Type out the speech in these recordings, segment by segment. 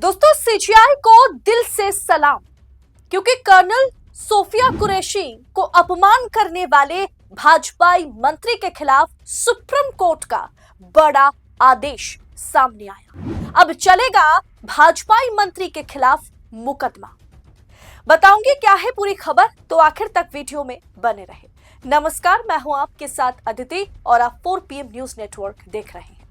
दोस्तों, सीजीआई को दिल से सलाम, क्योंकि कर्नल सोफिया कुरैशी को अपमान करने वाले भाजपाई मंत्री के खिलाफ सुप्रीम कोर्ट का बड़ा आदेश सामने आया। अब चलेगा भाजपाई मंत्री के खिलाफ मुकदमा। बताऊंगी क्या है पूरी खबर, तो आखिर तक वीडियो में बने रहे। नमस्कार, मैं हूं आपके साथ अदिति और आप 4 PM न्यूज नेटवर्क देख रहे हैं।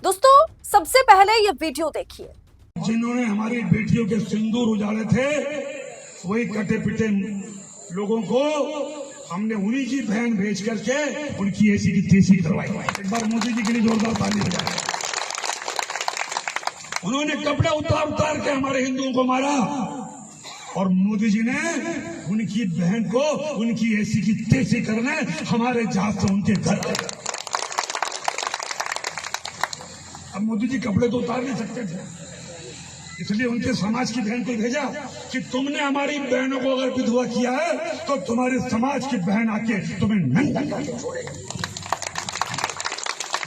दोस्तों, सबसे पहले ये वीडियो देखिए। जिन्होंने हमारी बेटियों के सिंदूर उजाड़े थे, वही कटे पिटे लोगों को हमने उन्हीं की बहन भेज करके उनकी ऐसी की तैसी करवाई। एक बार मोदी जी के लिए जोरदार ताली बजाएं। उन्होंने कपड़े उतार उतार के हमारे हिंदुओं को मारा और मोदी जी ने उनकी बहन को उनकी ऐसी की तैसी करने हमारे जहाज से उनके घर। अब मोदी जी कपड़े तो उतार नहीं सकते थे, इसलिए उनके समाज की बहन को भेजा कि तुमने हमारी बहनों को अगर विधवा किया है तो तुम्हारे समाज की बहन आके तुम्हें नंगा करके छोड़ेगी।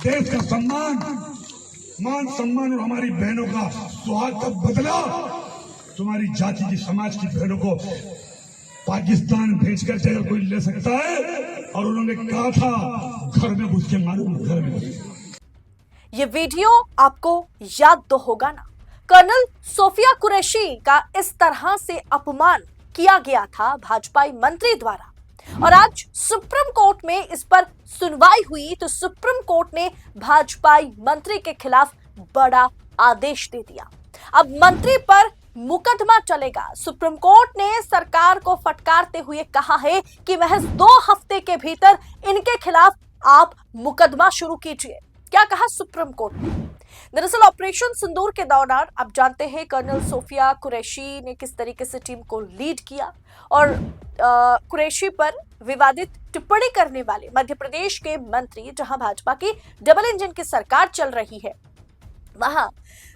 देश का सम्मान, मान सम्मान और हमारी बहनों का सुहाग का बदला तुम्हारी जाति की समाज की बहनों को पाकिस्तान भेजकर अगर कोई ले सकता है, और उन्होंने कहा था घर में घुस के मालूम, घर में घुस। ये वीडियो आपको याद तो होगा ना, कर्नल सोफिया कुरैशी का इस तरह से अपमान किया गया था भाजपाई मंत्री द्वारा, और आज सुप्रीम कोर्ट में इस पर सुनवाई हुई तो सुप्रीम कोर्ट ने भाजपाई मंत्री के खिलाफ बड़ा आदेश दे दिया। अब मंत्री पर मुकदमा चलेगा। सुप्रीम कोर्ट ने सरकार को फटकारते हुए कहा है कि महज 2 हफ्ते के भीतर इनके खिलाफ आप मुकदमा शुरू कीजिए। क्या कहा सुप्रीम कोर्ट ने? दरअसल ऑपरेशन सिंदूर के दौरान आप जानते हैं कर्नल सोफिया कुरैशी ने किस तरीके से टीम को लीड किया, और कुरैशी पर विवादित टिप्पणी करने वाले मध्य प्रदेश के मंत्री, जहां भाजपा की डबल इंजन की सरकार चल रही है, वहां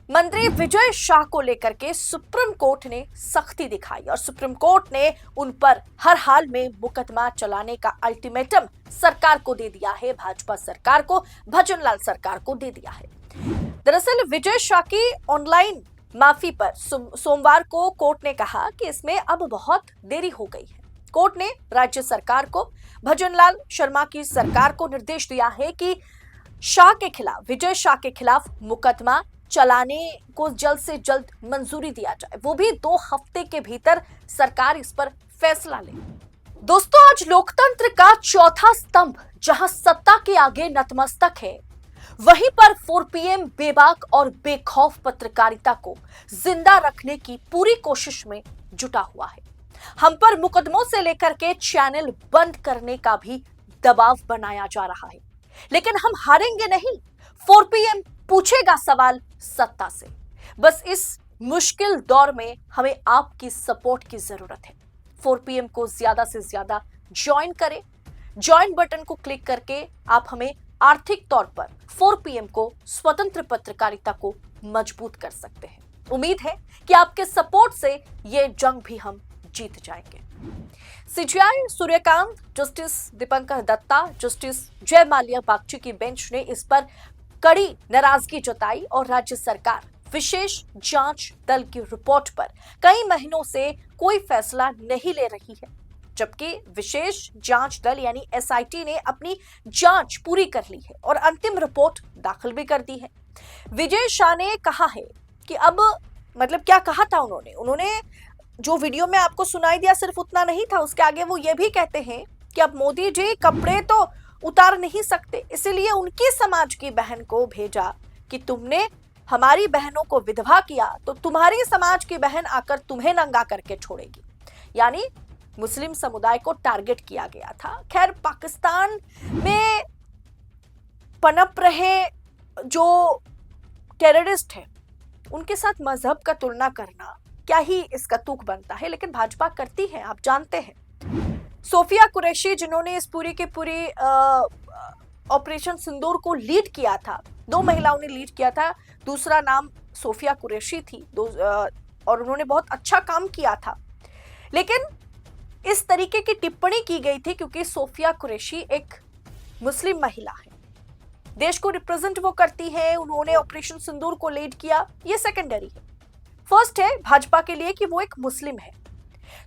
मंत्री विजय शाह को लेकर के सुप्रीम कोर्ट ने सख्ती दिखाई और सुप्रीम कोर्ट ने उन पर हर हाल में मुकदमा चलाने का अल्टीमेटम सरकार को दे दिया है, भाजपा सरकार को, भजनलाल सरकार को दे दिया है। दरअसल विजय शाह की ऑनलाइन माफी पर सोमवार को कोर्ट ने कहा कि इसमें अब बहुत देरी हो गई है। कोर्ट ने राज्य सरकार को, भजनलाल शर्मा की सरकार को निर्देश दिया है कि शाह के खिलाफ, विजय शाह के खिलाफ मुकदमा चलाने को जल्द से जल्द मंजूरी दिया जाए, वो भी 2 हफ्ते के भीतर सरकार इस पर फैसला ले। दोस्तों, आज लोकतंत्र का चौथा स्तंभ जहां सत्ता के आगे नतमस्तक है, वहीं पर 4 PM बेबाक और बेखौफ पत्रकारिता को जिंदा रखने की पूरी कोशिश में जुटा हुआ है। हम पर मुकदमों से लेकर के चैनल बंद करने का भी दबाव बनाया जा रहा है, लेकिन हम हारेंगे नहीं। 4 PM पूछेगा सवाल सत्ता से। बस इस मुश्किल दौर में हमें आपकी सपोर्ट की जरूरत है। 4 PM को ज्यादा से ज्यादा ज्वाइन करें। ज्वाइन बटन को क्लिक करके आप हमें आर्थिक तौर पर 4 PM को, स्वतंत्र पत्रकारिता को मजबूत कर सकते हैं। उम्मीद है कि आपके सपोर्ट से ये जंग भी हम जीत जाएंगे। CJI Suryakant, justice Dipankar Datta, justice Joymalya Bagchi की बेंच ने इस पर कड़ी नाराजगी जताई और राज्य सरकार विशेष जांच दल की रिपोर्ट पर कई महीनों से कोई फैसला नहीं ले रही है, जबकि विशेष जांच दल यानी SIT ने अपनी जांच पूरी कर ली है और अंतिम रिपोर्ट दाखिल भी कर दी है। विजय शाह ने कहा है कि अब, मतलब क्या कहा था उन्होंने जो वीडियो में आपको सुनाई दिया सिर्फ उतना नहीं था, उसके आगे वो ये भी कहते हैं कि अब मोदी जी कपड़े तो उतार नहीं सकते, इसीलिए उनकी समाज की बहन को भेजा कि तुमने हमारी बहनों को विधवा किया तो तुम्हारी समाज की बहन आकर तुम्हें नंगा करके छोड़ेगी। यानी मुस्लिम समुदाय को टारगेट किया गया था। खैर, पाकिस्तान में पनप रहे जो टेररिस्ट है, उनके साथ मजहब का तुलना करना क्या ही इसका तुक बनता है, लेकिन भाजपा करती है, आप जानते हैं। सोफिया कुरैशी, जिन्होंने इस पूरी के पूरी ऑपरेशन सिंदूर को लीड किया था, 2 महिलाओं ने लीड किया था, दूसरा नाम सोफिया कुरैशी थी, और उन्होंने बहुत अच्छा काम किया था, लेकिन इस तरीके की टिप्पणी की गई थी क्योंकि सोफिया कुरैशी एक मुस्लिम महिला है, देश को रिप्रेजेंट वो करती है, उन्होंने ऑपरेशन सिंदूर को लीड किया, ये सेकेंडरी है। फर्स्ट है भाजपा के लिए कि वो एक मुस्लिम है।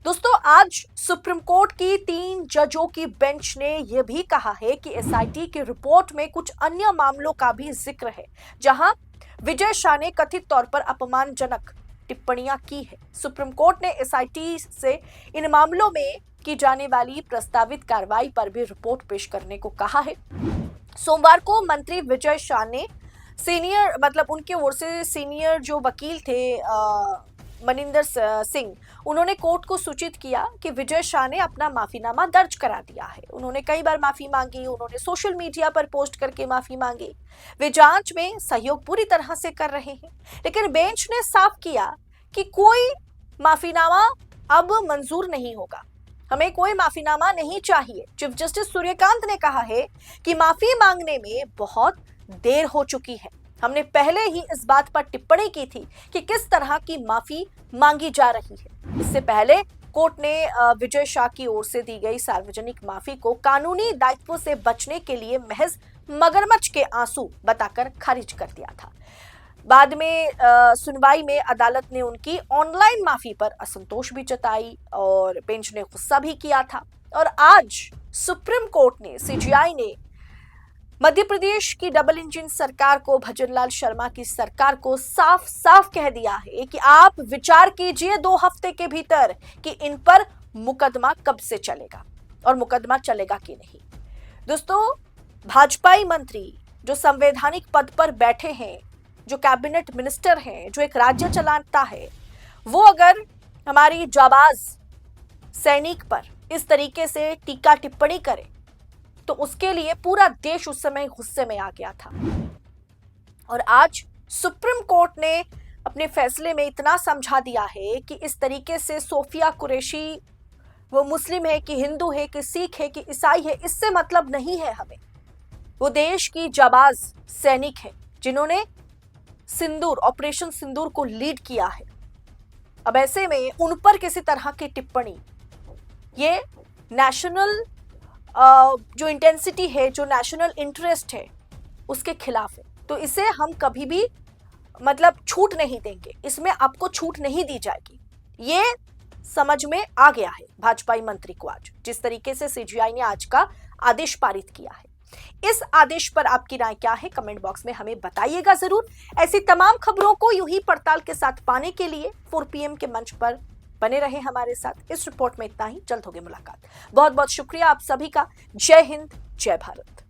दोस्तों, आज सुप्रीम कोर्ट की 3 जजों की बेंच ने यह भी कहा है कि एसआईटी की रिपोर्ट में कुछ अन्य मामलों का भी जिक्र है, जहां विजय शाह ने कथित तौर पर अपमानजनक टिप्पणियां की है। सुप्रीम कोर्ट ने एसआईटी से इन मामलों में की जाने वाली प्रस्तावित कार्रवाई पर भी रिपोर्ट पेश करने को कहा है। सोमवार को मंत्री विजय शाह ने उनके ओर से सीनियर जो वकील थे मनिंदर सिंह, उन्होंने कोर्ट को सूचित किया कि विजय शाह ने अपना माफीनामा दर्ज करा दिया है। उन्होंने कई बार माफी मांगी, उन्होंने सोशल मीडिया पर पोस्ट करके माफी मांगी, वे जांच में सहयोग पूरी तरह से कर रहे हैं। लेकिन बेंच ने साफ किया कि कोई माफीनामा अब मंजूर नहीं होगा, हमें कोई माफीनामा नहीं चाहिए। चीफ जस्टिस सूर्यकांत ने कहा है कि माफी मांगने में बहुत देर हो चुकी है। हमने पहले ही इस बात पर टिप्पणी की थी कि किस तरह की माफी मांगी जा रही है। इससे पहले कोर्ट ने विजय शाह की ओर से दी गई सार्वजनिक माफी को कानूनी दायित्व से बचने के लिए महज मगरमच्छ के आंसू बताकर खारिज कर दिया था। बाद में सुनवाई में अदालत ने उनकी ऑनलाइन माफी पर असंतोष भी जताई और बेंच ने गुस्सा भी किया था। और आज सुप्रीम कोर्ट ने, सीजीआई ने मध्य प्रदेश की डबल इंजन सरकार को, भजनलाल शर्मा की सरकार को साफ साफ कह दिया है कि आप विचार कीजिए 2 हफ्ते के भीतर कि इन पर मुकदमा कब से चलेगा और मुकदमा चलेगा कि नहीं। दोस्तों, भाजपाई मंत्री जो संवैधानिक पद पर बैठे हैं, जो कैबिनेट मिनिस्टर हैं, जो एक राज्य चलाता है, वो अगर हमारी जाबाज सैनिक पर इस तरीके से टीका टिप्पणी करे तो उसके लिए पूरा देश उस समय गुस्से में आ गया था। और आज सुप्रीम कोर्ट ने अपने फैसले में इतना समझा दिया है कि इस तरीके से सोफिया कुरैशी वो मुस्लिम है कि हिंदू है कि सिख है कि ईसाई है, इससे मतलब नहीं है हमें। वो देश की जाबाज सैनिक है जिन्होंने सिंदूर, ऑपरेशन सिंदूर को लीड किया है। अब ऐसे में उन पर किसी तरह की टिप्पणी, ये नेशनल जो इंटेंसिटी है, जो नेशनल इंटरेस्ट है, उसके खिलाफ है। तो इसे हम कभी भी छूट नहीं देंगे, इसमें आपको छूट नहीं दी जाएगी। ये समझ में आ गया है भाजपाई मंत्री को आज, जिस तरीके से सीजीआई ने आज का आदेश पारित किया है। इस आदेश पर आपकी राय क्या है, कमेंट बॉक्स में हमें बताइएगा जरूर। ऐसी तमाम खबरों को यूं ही पड़ताल के साथ पाने के लिए 4 PM के मंच पर बने रहे हमारे साथ। इस रिपोर्ट में इतना ही, जल्द होगी मुलाकात। बहुत बहुत शुक्रिया आप सभी का। जय हिंद, जय भारत।